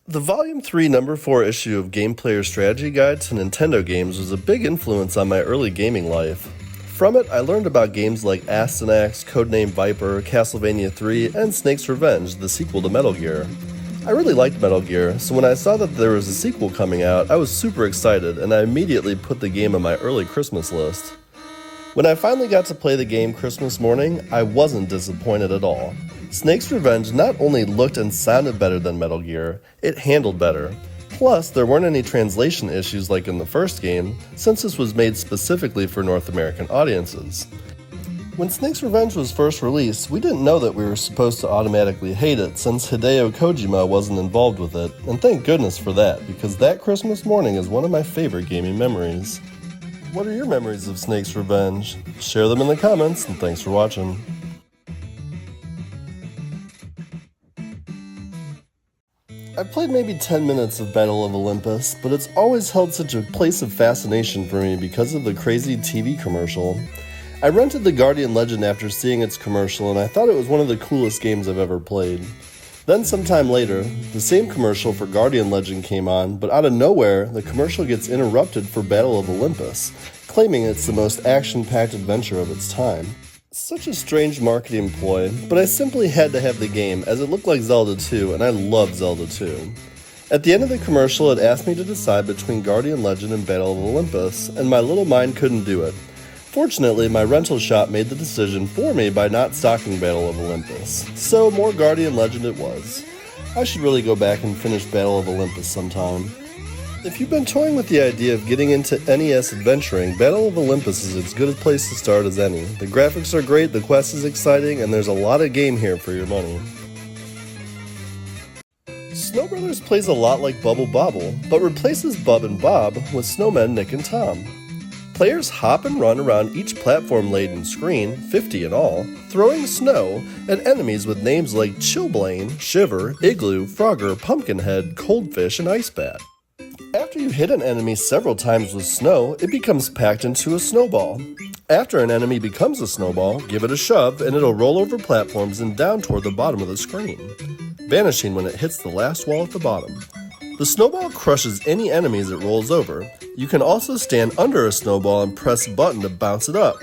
The Volume 3 Number 4 issue of Game Player Strategy Guide to Nintendo Games was a big influence on my early gaming life. From it, I learned about games like Astyanax, Codename Viper, Castlevania 3, and Snake's Revenge, the sequel to Metal Gear. I really liked Metal Gear, so when I saw that there was a sequel coming out, I was super excited, and I immediately put the game on my early Christmas list. When I finally got to play the game Christmas morning, I wasn't disappointed at all. Snake's Revenge not only looked and sounded better than Metal Gear, it handled better. Plus, there weren't any translation issues like in the first game, since this was made specifically for North American audiences. When Snake's Revenge was first released, we didn't know that we were supposed to automatically hate it since Hideo Kojima wasn't involved with it, and thank goodness for that, because that Christmas morning is one of my favorite gaming memories. What are your memories of Snake's Revenge? Share them in the comments, and thanks for watching. I've played maybe 10 minutes of Battle of Olympus, but it's always held such a place of fascination for me because of the crazy TV commercial. I rented the Guardian Legend after seeing its commercial, and I thought it was one of the coolest games I've ever played. Then sometime later, the same commercial for Guardian Legend came on, but out of nowhere, the commercial gets interrupted for Battle of Olympus, claiming it's the most action-packed adventure of its time. Such a strange marketing ploy, but I simply had to have the game as it looked like Zelda 2, and I love Zelda 2. At the end of the commercial, it asked me to decide between Guardian Legend and Battle of Olympus, and my little mind couldn't do it. Fortunately, my rental shop made the decision for me by not stocking Battle of Olympus, so more Guardian Legend it was. I should really go back and finish Battle of Olympus sometime. If you've been toying with the idea of getting into NES adventuring, Battle of Olympus is as good a place to start as any. The graphics are great, the quest is exciting, and there's a lot of game here for your money. Snow Brothers plays a lot like Bubble Bobble, but replaces Bub and Bob with snowmen Nick and Tom. Players hop and run around each platform-laden screen, 50 in all, throwing snow at enemies with names like Chillblain, Shiver, Igloo, Frogger, Pumpkinhead, Coldfish, and Ice Bat. After you hit an enemy several times with snow, it becomes packed into a snowball. After an enemy becomes a snowball, give it a shove and it'll roll over platforms and down toward the bottom of the screen, vanishing when it hits the last wall at the bottom. The snowball crushes any enemies it rolls over. You can also stand under a snowball and press a button to bounce it up.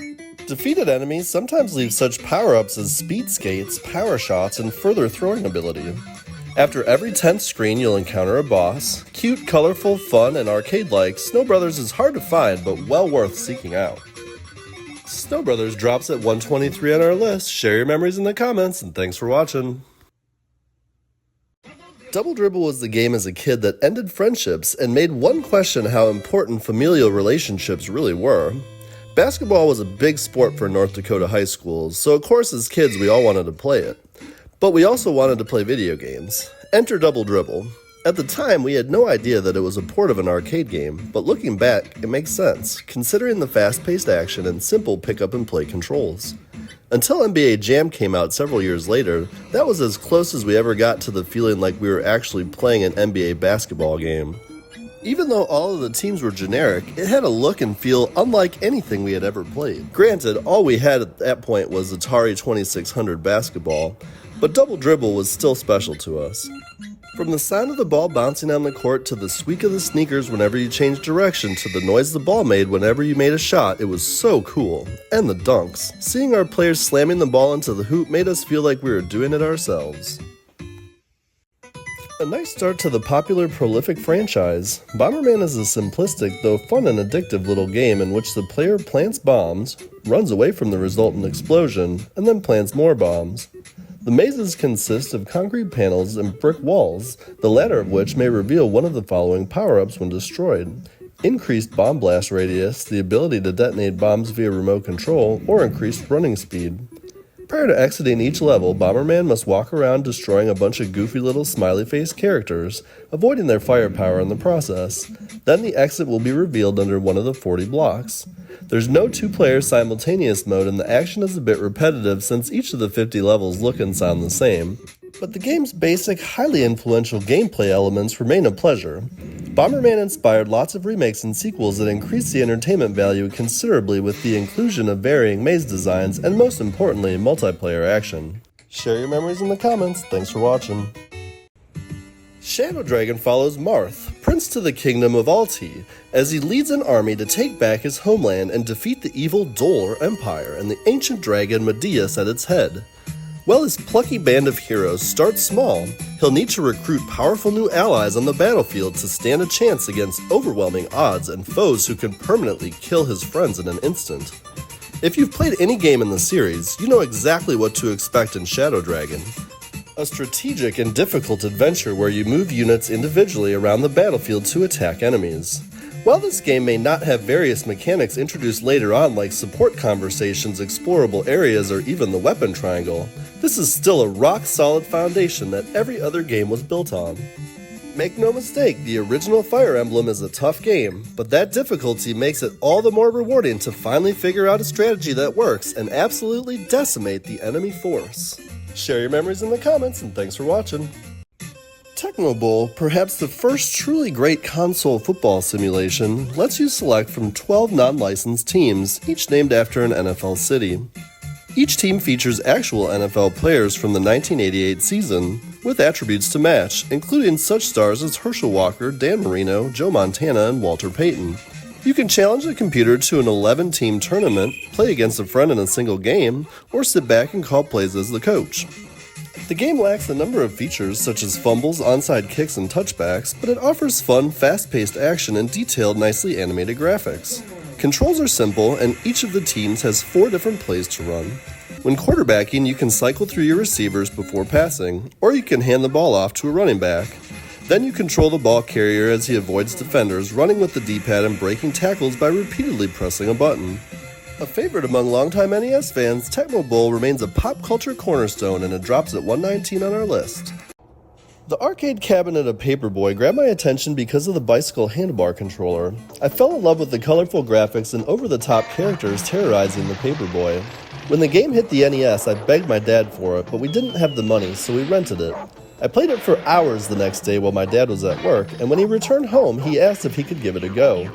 Defeated enemies sometimes leave such power-ups as speed skates, power shots, and further throwing ability. After every 10th screen, you'll encounter a boss. Cute, colorful, fun, and arcade-like, Snow Brothers is hard to find, but well worth seeking out. Snow Brothers drops at 123 on our list. Share your memories in the comments, and thanks for watching. Double Dribble was the game as a kid that ended friendships and made one question how important familial relationships really were. Basketball was a big sport for North Dakota high schools, so of course as kids we all wanted to play it. But we also wanted to play video games. Enter Double Dribble. At the time, we had no idea that it was a port of an arcade game, but looking back, it makes sense, considering the fast-paced action and simple pick-up-and-play controls. Until NBA Jam came out several years later, that was as close as we ever got to the feeling like we were actually playing an NBA basketball game. Even though all of the teams were generic, it had a look and feel unlike anything we had ever played. Granted, all we had at that point was Atari 2600 basketball, but Double Dribble was still special to us. From the sound of the ball bouncing on the court to the squeak of the sneakers whenever you changed direction to the noise the ball made whenever you made a shot, it was so cool. And the dunks. Seeing our players slamming the ball into the hoop made us feel like we were doing it ourselves. A nice start to the popular prolific franchise. Bomberman is a simplistic though fun and addictive little game in which the player plants bombs, runs away from the resultant explosion, and then plants more bombs. The mazes consist of concrete panels and brick walls, the latter of which may reveal one of the following power-ups when destroyed. Increased bomb blast radius, the ability to detonate bombs via remote control, or increased running speed. Prior to exiting each level, Bomberman must walk around destroying a bunch of goofy little smiley-faced characters, avoiding their firepower in the process. Then the exit will be revealed under one of the 40 blocks. There's no two-player simultaneous mode and the action is a bit repetitive since each of the 50 levels look and sound the same. But the game's basic, highly influential gameplay elements remain a pleasure. Bomberman inspired lots of remakes and sequels that increased the entertainment value considerably with the inclusion of varying maze designs and most importantly, multiplayer action. Share your memories in the comments. Thanks for watching. Shadow Dragon follows Marth, prince to the kingdom of Alti, as he leads an army to take back his homeland and defeat the evil Dol Empire and the ancient dragon Medeus at its head. While his plucky band of heroes starts small, he'll need to recruit powerful new allies on the battlefield to stand a chance against overwhelming odds and foes who can permanently kill his friends in an instant. If you've played any game in the series, you know exactly what to expect in Shadow Dragon. A strategic and difficult adventure where you move units individually around the battlefield to attack enemies. While this game may not have various mechanics introduced later on like support conversations, explorable areas, or even the weapon triangle, this is still a rock-solid foundation that every other game was built on. Make no mistake, the original Fire Emblem is a tough game, but that difficulty makes it all the more rewarding to finally figure out a strategy that works and absolutely decimate the enemy force. Share your memories in the comments, and thanks for watching. Tecmo Bowl, perhaps the first truly great console football simulation, lets you select from 12 non-licensed teams, each named after an NFL city. Each team features actual NFL players from the 1988 season, with attributes to match, including such stars as Herschel Walker, Dan Marino, Joe Montana, and Walter Payton. You can challenge the computer to an 11-team tournament, play against a friend in a single game, or sit back and call plays as the coach. The game lacks a number of features such as fumbles, onside kicks, and touchbacks, but it offers fun, fast-paced action and detailed, nicely animated graphics. Controls are simple, and each of the teams has 4 different plays to run. When quarterbacking, you can cycle through your receivers before passing, or you can hand the ball off to a running back. Then you control the ball carrier as he avoids defenders, running with the D-pad and breaking tackles by repeatedly pressing a button. A favorite among longtime NES fans, Tecmo Bowl remains a pop culture cornerstone, and it drops at 119 on our list. The arcade cabinet of Paperboy grabbed my attention because of the bicycle handlebar controller. I fell in love with the colorful graphics and over-the-top characters terrorizing the Paperboy. When the game hit the NES, I begged my dad for it, but we didn't have the money, so we rented it. I played it for hours the next day while my dad was at work, and when he returned home, he asked if he could give it a go.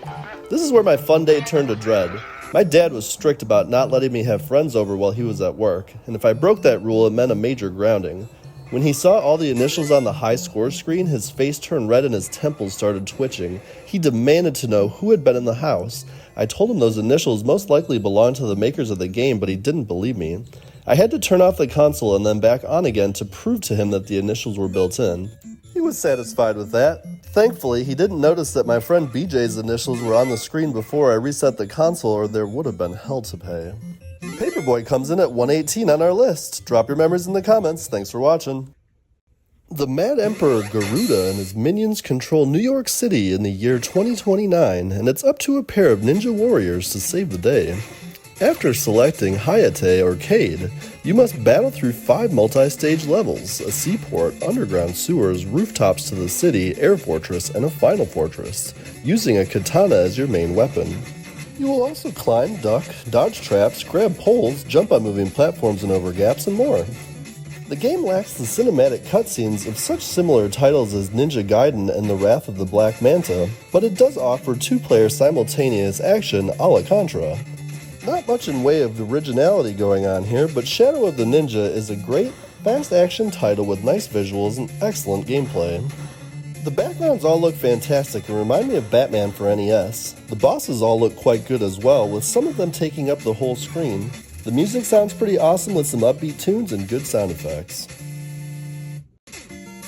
This is where my fun day turned to dread. My dad was strict about not letting me have friends over while he was at work, and if I broke that rule, it meant a major grounding. When he saw all the initials on the high score screen, his face turned red and his temples started twitching. He demanded to know who had been in the house. I told him those initials most likely belonged to the makers of the game, but he didn't believe me. I had to turn off the console and then back on again to prove to him that the initials were built in. He was satisfied with that. Thankfully, he didn't notice that my friend BJ's initials were on the screen before I reset the console, or there would have been hell to pay. Paperboy comes in at 118 on our list. Drop your memories in the comments. Thanks for watching. The Mad Emperor Garuda and his minions control New York City in the year 2029, and it's up to a pair of ninja warriors to save the day. After selecting Hayate Arcade, you must battle through 5 multi-stage levels, a seaport, underground sewers, rooftops to the city, air fortress, and a final fortress, using a katana as your main weapon. You will also climb, duck, dodge traps, grab poles, jump on moving platforms and over gaps, and more. The game lacks the cinematic cutscenes of such similar titles as Ninja Gaiden and The Wrath of the Black Manta, but it does offer 2-player simultaneous action a la Contra. Not much in way of originality going on here, but Shadow of the Ninja is a great, fast-action title with nice visuals and excellent gameplay. The backgrounds all look fantastic and remind me of Batman for NES. The bosses all look quite good as well, with some of them taking up the whole screen. The music sounds pretty awesome with some upbeat tunes and good sound effects.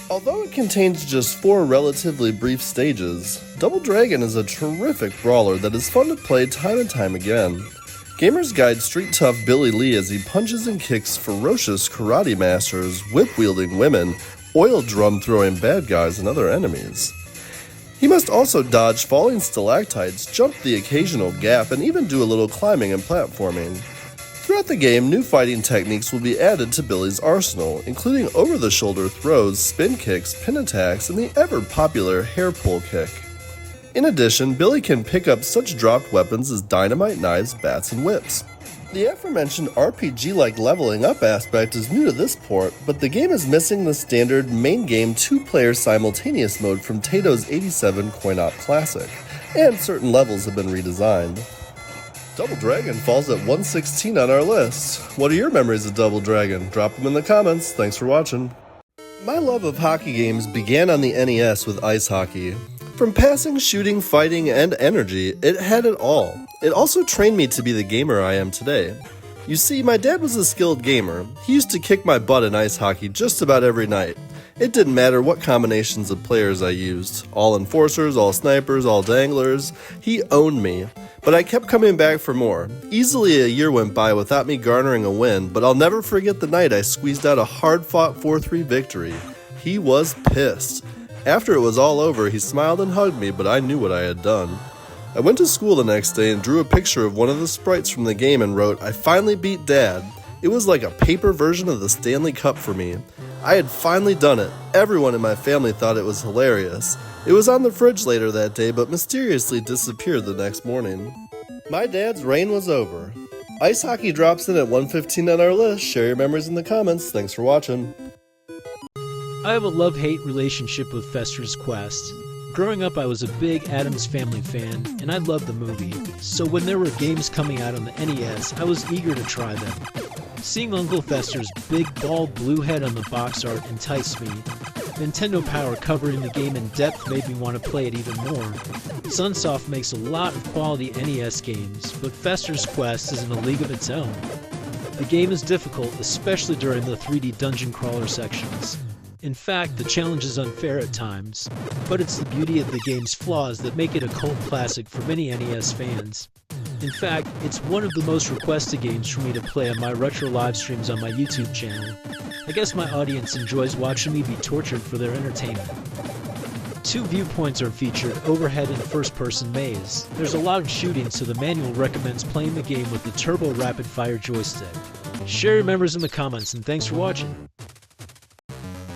Although it contains just 4 relatively brief stages, Double Dragon is a terrific brawler that is fun to play time and time again. Gamers guide street tough Billy Lee as he punches and kicks ferocious karate masters, whip-wielding women, oil drum throwing bad guys and other enemies. He must also dodge falling stalactites, jump the occasional gap, and even do a little climbing and platforming. Throughout the game, new fighting techniques will be added to Billy's arsenal, including over-the-shoulder throws, spin kicks, pin attacks, and the ever-popular hair pull kick. In addition, Billy can pick up such dropped weapons as dynamite, knives, bats, and whips. The aforementioned RPG-like leveling up aspect is new to this port, but the game is missing the standard main game 2-player simultaneous mode from Tato's 87 coin-op classic, and certain levels have been redesigned. Double Dragon falls at 116 on our list. What are your memories of Double Dragon? Drop them in the comments. Thanks for watching. My love of hockey games began on the NES with ice hockey. From passing, shooting, fighting, and energy, it had it all. It also trained me to be the gamer I am today. You see, my dad was a skilled gamer. He used to kick my butt in ice hockey just about every night. It didn't matter what combinations of players I used. All enforcers, all snipers, all danglers. He owned me. But I kept coming back for more. Easily a year went by without me garnering a win, but I'll never forget the night I squeezed out a hard-fought 4-3 victory. He was pissed. After it was all over, he smiled and hugged me, but I knew what I had done. I went to school the next day and drew a picture of one of the sprites from the game and wrote, "I finally beat Dad." It was like a paper version of the Stanley Cup for me. I had finally done it. Everyone in my family thought it was hilarious. It was on the fridge later that day, but mysteriously disappeared the next morning. My dad's reign was over. Ice hockey drops in at 115 on our list. Share your memories in the comments. Thanks for watching. I have a love-hate relationship with Fester's Quest. Growing up, I was a big Addams Family fan, and I loved the movie, so when there were games coming out on the NES, I was eager to try them. Seeing Uncle Fester's big, bald blue head on the box art enticed me. Nintendo Power covering the game in depth made me want to play it even more. Sunsoft makes a lot of quality NES games, but Fester's Quest is in a league of its own. The game is difficult, especially during the 3D dungeon crawler sections. In fact, the challenge is unfair at times, but it's the beauty of the game's flaws that make it a cult classic for many NES fans. In fact, it's one of the most requested games for me to play on my retro live streams on my YouTube channel. I guess my audience enjoys watching me be tortured for their entertainment. Two viewpoints are featured, overhead and first-person maze. There's a lot of shooting, so the manual recommends playing the game with the turbo rapid-fire joystick. Share your memories in the comments, and thanks for watching.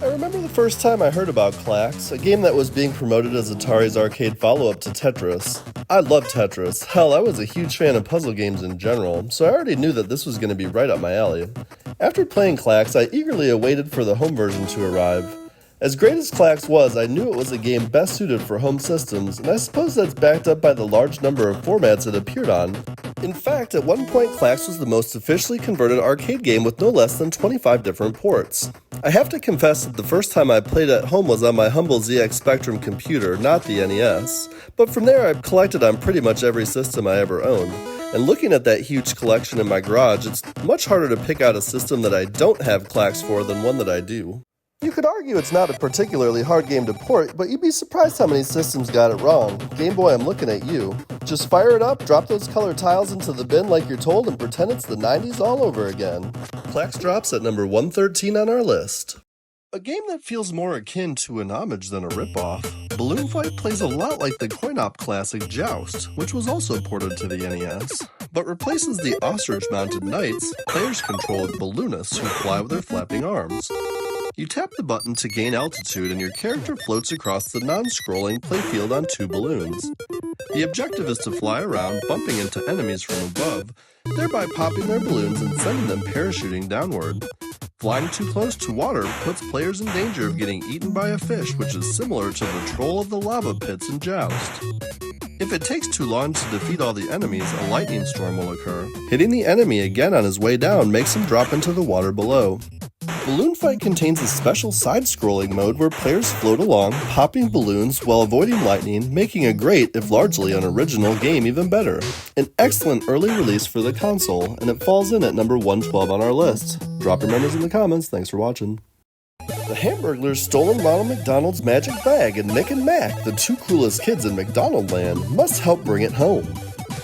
I remember the first time I heard about Klax, a game that was being promoted as Atari's arcade follow-up to Tetris. I love Tetris. Hell, I was a huge fan of puzzle games in general, so I already knew that this was going to be right up my alley. After playing Klax, I eagerly awaited for the home version to arrive. As great as Klax was, I knew it was a game best suited for home systems, and I suppose that's backed up by the large number of formats it appeared on. In fact, at one point Klax was the most officially converted arcade game with no less than 25 different ports. I have to confess that the first time I played at home was on my humble ZX Spectrum computer, not the NES, but from there I've collected on pretty much every system I ever owned. And looking at that huge collection in my garage, it's much harder to pick out a system that I don't have Klax for than one that I do. You could argue it's not a particularly hard game to port, but you'd be surprised how many systems got it wrong. Game Boy, I'm looking at you. Just fire it up, drop those colored tiles into the bin like you're told, and pretend it's the 90s all over again. Klax drops at number 113 on our list. A game that feels more akin to an homage than a ripoff. Balloon Fight plays a lot like the coin-op classic Joust, which was also ported to the NES, but replaces the ostrich-mounted knights. Players control balloonists who fly with their flapping arms. You tap the button to gain altitude and your character floats across the non-scrolling playfield on two balloons. The objective is to fly around, bumping into enemies from above, thereby popping their balloons and sending them parachuting downward. Flying too close to water puts players in danger of getting eaten by a fish, which is similar to the troll of the lava pits in Joust. If it takes too long to defeat all the enemies, a lightning storm will occur. Hitting the enemy again on his way down makes him drop into the water below. Balloon Fight contains a special side-scrolling mode where players float along, popping balloons while avoiding lightning, making a great, if largely unoriginal, game even better. An excellent early release for the console, and it falls in at number 112 on our list. Drop your memories in the comments. Thanks for watching. The Hamburglers stolen Ronald McDonald's magic bag, and Nick and Mac, the two coolest kids in McDonald Land, must help bring it home.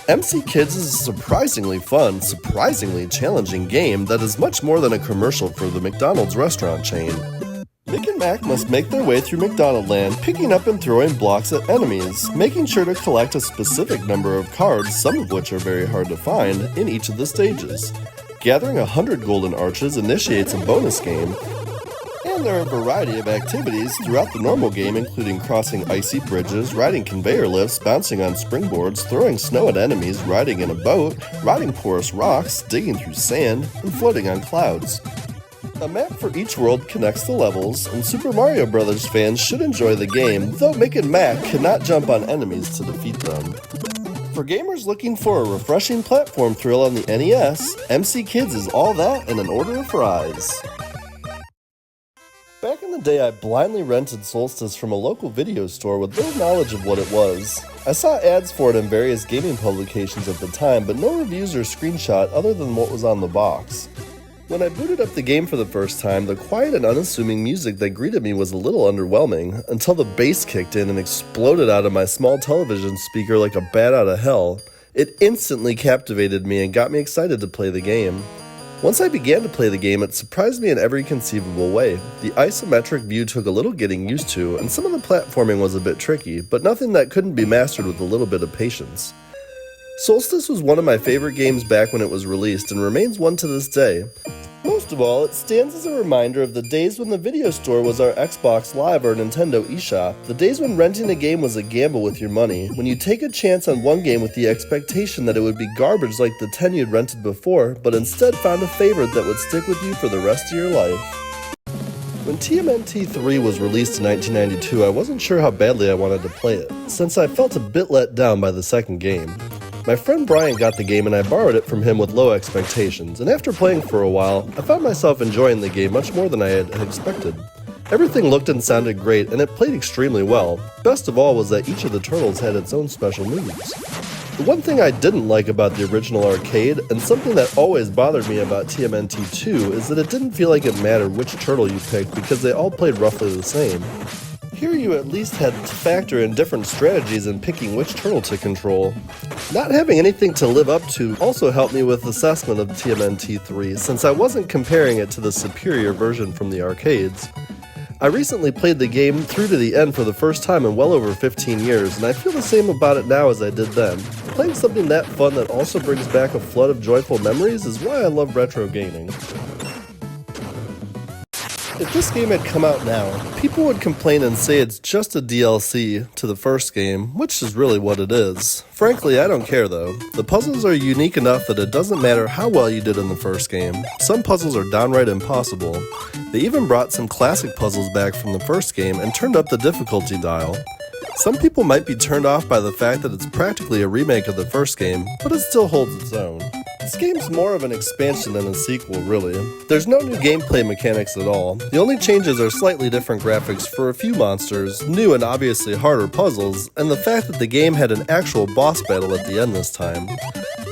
MC Kids is a surprisingly fun, surprisingly challenging game that is much more than a commercial for the McDonald's restaurant chain. Nick and Mac must make their way through McDonald Land, picking up and throwing blocks at enemies, making sure to collect a specific number of cards, some of which are very hard to find, in each of the stages. Gathering 100 golden arches initiates a bonus game, and there are a variety of activities throughout the normal game, including crossing icy bridges, riding conveyor lifts, bouncing on springboards, throwing snow at enemies, riding in a boat, riding porous rocks, digging through sand, and floating on clouds. A map for each world connects the levels, and Super Mario Bros. Fans should enjoy the game, though Mick and Mac cannot jump on enemies to defeat them. For gamers looking for a refreshing platform thrill on the NES, MC Kids is all that and an order of fries. Back in the day, I blindly rented Solstice from a local video store with little knowledge of what it was. I saw ads for it in various gaming publications at the time, but no reviews or screenshot other than what was on the box. When I booted up the game for the first time, the quiet and unassuming music that greeted me was a little underwhelming, until the bass kicked in and exploded out of my small television speaker like a bat out of hell. It instantly captivated me and got me excited to play the game. Once I began to play the game, it surprised me in every conceivable way. The isometric view took a little getting used to, and some of the platforming was a bit tricky, but nothing that couldn't be mastered with a little bit of patience. Solstice was one of my favorite games back when it was released, and remains one to this day. Most of all, it stands as a reminder of the days when the video store was our Xbox Live or Nintendo eShop, the days when renting a game was a gamble with your money, when you take a chance on one game with the expectation that it would be garbage like the 10 you'd rented before, but instead found a favorite that would stick with you for the rest of your life. When TMNT 3 was released in 1992, I wasn't sure how badly I wanted to play it, since I felt a bit let down by the second game. My friend Brian got the game and I borrowed it from him with low expectations, and after playing for a while, I found myself enjoying the game much more than I had expected. Everything looked and sounded great, and it played extremely well. Best of all was that each of the turtles had its own special moves. The one thing I didn't like about the original arcade, and something that always bothered me about TMNT 2, is that it didn't feel like it mattered which turtle you picked because they all played roughly the same. Here you at least had to factor in different strategies in picking which turtle to control. Not having anything to live up to also helped me with assessment of TMNT 3, since I wasn't comparing it to the superior version from the arcades. I recently played the game through to the end for the first time in well over 15 years, and I feel the same about it now as I did then. Playing something that fun that also brings back a flood of joyful memories is why I love retro gaming. If this game had come out now, people would complain and say it's just a DLC to the first game, which is really what it is. Frankly, I don't care though. The puzzles are unique enough that it doesn't matter how well you did in the first game. Some puzzles are downright impossible. They even brought some classic puzzles back from the first game and turned up the difficulty dial. Some people might be turned off by the fact that it's practically a remake of the first game, but it still holds its own. This game's more of an expansion than a sequel, really. There's no new gameplay mechanics at all. The only changes are slightly different graphics for a few monsters, new and obviously harder puzzles, and the fact that the game had an actual boss battle at the end this time.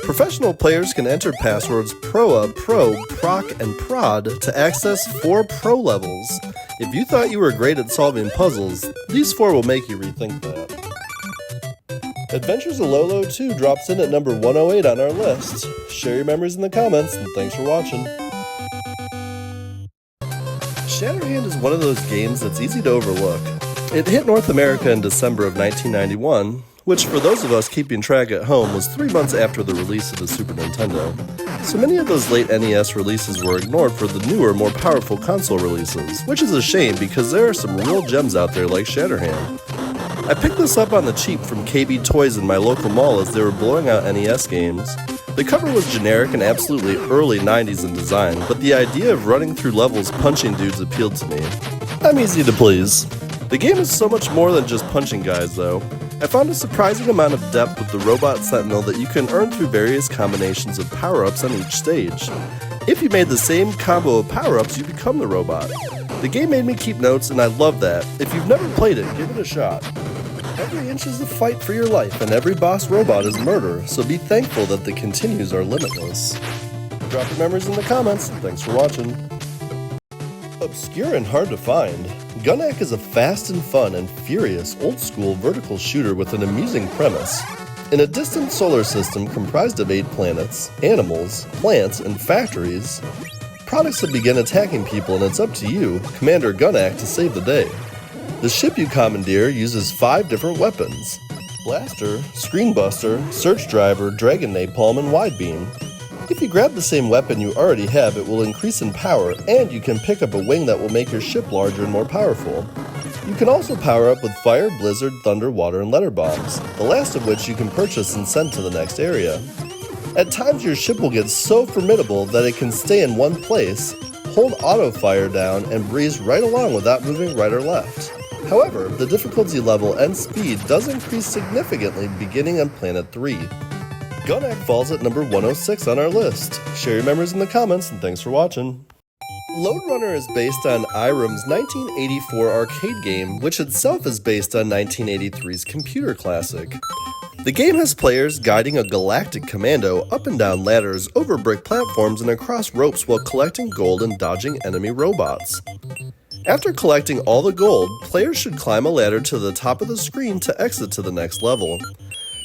Professional players can enter passwords PROA, PRO, PROC, and PROD to access 4 Pro levels. If you thought you were great at solving puzzles, these 4 will make you rethink that. Adventures of Lolo 2 drops in at number 108 on our list. Share your memories in the comments, and thanks for watching. Shatterhand is one of those games that's easy to overlook. It hit North America in December of 1991, which for those of us keeping track at home was 3 months after the release of the Super Nintendo. So many of those late NES releases were ignored for the newer, more powerful console releases, which is a shame because there are some real gems out there like Shatterhand. I picked this up on the cheap from KB Toys in my local mall as they were blowing out NES games. The cover was generic and absolutely early 90s in design, but the idea of running through levels punching dudes appealed to me. I'm easy to please. The game is so much more than just punching guys though. I found a surprising amount of depth with the Robot Sentinel that you can earn through various combinations of power-ups on each stage. If you made the same combo of power-ups, you become the robot. The game made me keep notes and I love that. If you've never played it, give it a shot. Every inch is a fight for your life, and every boss robot is murder, so be thankful that the continues are limitless. Drop your memories in the comments, and thanks for watching. Obscure and hard to find, Gunnak is a fast and fun and furious old-school vertical shooter with an amusing premise. In a distant solar system comprised of 8 planets, animals, plants, and factories, products have begun attacking people and it's up to you, Commander Gunnak, to save the day. The ship you commandeer uses 5 different weapons: Blaster, Screenbuster, Search Driver, Dragon Napalm, and Wide Beam. If you grab the same weapon you already have, it will increase in power, and you can pick up a wing that will make your ship larger and more powerful. You can also power up with Fire, Blizzard, Thunder, Water, and Letter Bombs, the last of which you can purchase and send to the next area. At times your ship will get so formidable that it can stay in one place, hold auto fire down, and breeze right along without moving right or left. However, the difficulty level and speed does increase significantly beginning on Planet 3. Gunnak falls at number 106 on our list. Share your memories in the comments, and thanks for watching. Lode Runner is based on Irem's 1984 arcade game, which itself is based on 1983's computer classic. The game has players guiding a galactic commando up and down ladders, over brick platforms, and across ropes while collecting gold and dodging enemy robots. After collecting all the gold, players should climb a ladder to the top of the screen to exit to the next level.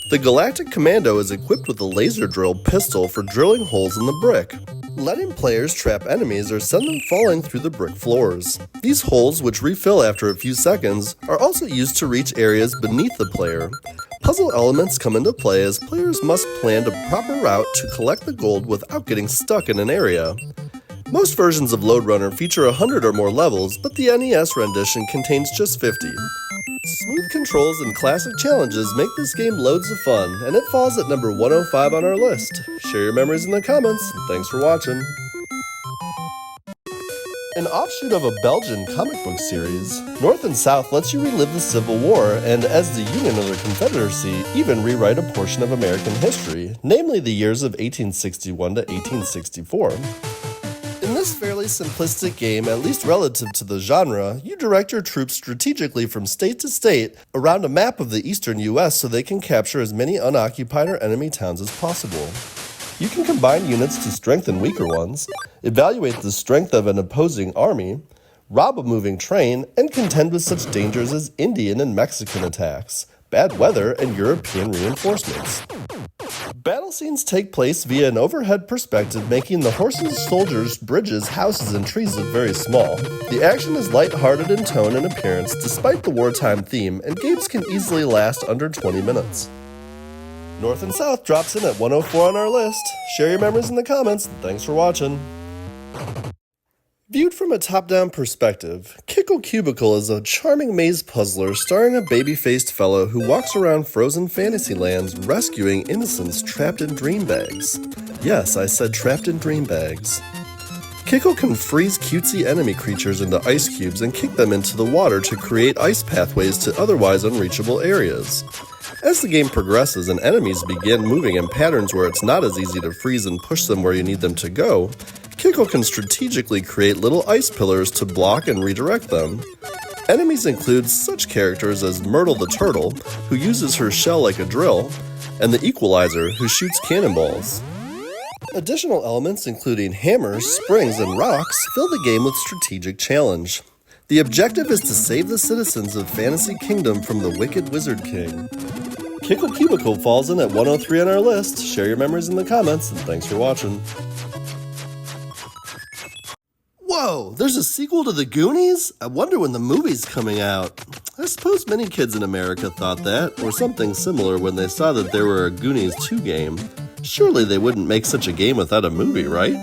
The Galactic Commando is equipped with a laser drill pistol for drilling holes in the brick, letting players trap enemies or send them falling through the brick floors. These holes, which refill after a few seconds, are also used to reach areas beneath the player. Puzzle elements come into play as players must plan a proper route to collect the gold without getting stuck in an area. Most versions of Lode Runner feature 100 or more levels, but the NES rendition contains just 50. Smooth controls and classic challenges make this game loads of fun, and it falls at number 105 on our list. Share your memories in the comments. Thanks for watching. An offshoot of a Belgian comic book series, North and South lets you relive the Civil War and, as the Union or the Confederacy, even rewrite a portion of American history, namely the years of 1861 to 1864. In this fairly simplistic game, at least relative to the genre, you direct your troops strategically from state to state around a map of the eastern US so they can capture as many unoccupied or enemy towns as possible. You can combine units to strengthen weaker ones, evaluate the strength of an opposing army, rob a moving train, and contend with such dangers as Indian and Mexican attacks, bad weather, and European reinforcements. Battle scenes take place via an overhead perspective, making the horses, soldiers, bridges, houses, and trees look very small. The action is lighthearted in tone and appearance despite the wartime theme, and games can easily last under 20 minutes. North and South drops in at 104 on our list. Share your memories in the comments, and thanks for watching. Viewed from a top-down perspective, Kickle Cubicle is a charming maze puzzler starring a baby-faced fellow who walks around frozen fantasy lands rescuing innocents trapped in dream bags. Yes, I said trapped in dream bags. Kickle can freeze cutesy enemy creatures into ice cubes and kick them into the water to create ice pathways to otherwise unreachable areas. As the game progresses and enemies begin moving in patterns where it's not as easy to freeze and push them where you need them to go, Kickle can strategically create little ice pillars to block and redirect them. Enemies include such characters as Myrtle the Turtle, who uses her shell like a drill, and the Equalizer, who shoots cannonballs. Additional elements including hammers, springs, and rocks fill the game with strategic challenge. The objective is to save the citizens of Fantasy Kingdom from the Wicked Wizard King. Kickle Cubicle falls in at 103 on our list. Share your memories in the comments, and thanks for watching. Whoa, there's a sequel to The Goonies? I wonder when the movie's coming out. I suppose many kids in America thought that, or something similar when they saw that there were a Goonies 2 game. Surely they wouldn't make such a game without a movie, right?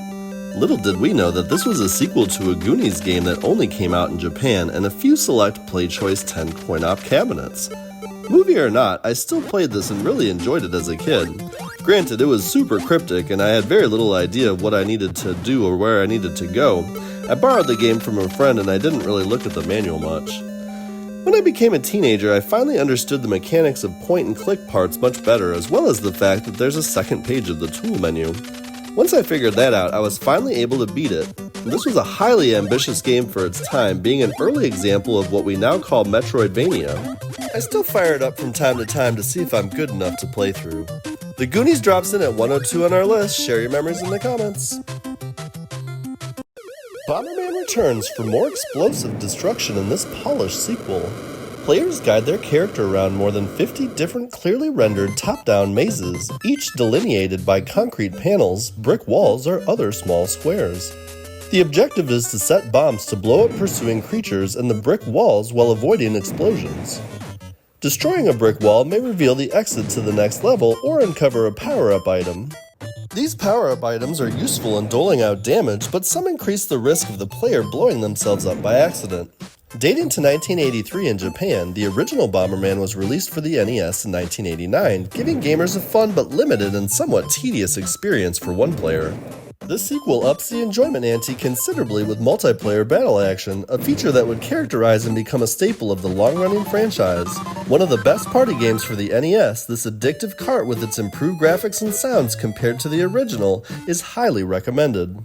Little did we know that this was a sequel to a Goonies game that only came out in Japan and a few select PlayChoice 10 coin-op cabinets. Movie or not, I still played this and really enjoyed it as a kid. Granted, it was super cryptic and I had very little idea of what I needed to do or where I needed to go. I borrowed the game from a friend and I didn't really look at the manual much. When I became a teenager, I finally understood the mechanics of point-and-click parts much better, as well as the fact that there's a second page of the tool menu. Once I figured that out, I was finally able to beat it. This was a highly ambitious game for its time, being an early example of what we now call Metroidvania. I still fire it up from time to time to see if I'm good enough to play through. The Goonies drops in at 102 on our list. Share your memories in the comments. Bomberman returns for more explosive destruction in this polished sequel. Players guide their character around more than 50 different clearly rendered top-down mazes, each delineated by concrete panels, brick walls, or other small squares. The objective is to set bombs to blow up pursuing creatures in the brick walls while avoiding explosions. Destroying a brick wall may reveal the exit to the next level or uncover a power-up item. These power-up items are useful in doling out damage, but some increase the risk of the player blowing themselves up by accident. Dating to 1983 in Japan, the original Bomberman was released for the NES in 1989, giving gamers a fun but limited and somewhat tedious experience for one player. This sequel ups the enjoyment ante considerably with multiplayer battle action, a feature that would characterize and become a staple of the long-running franchise. One of the best party games for the NES, this addictive cart with its improved graphics and sounds compared to the original is highly recommended.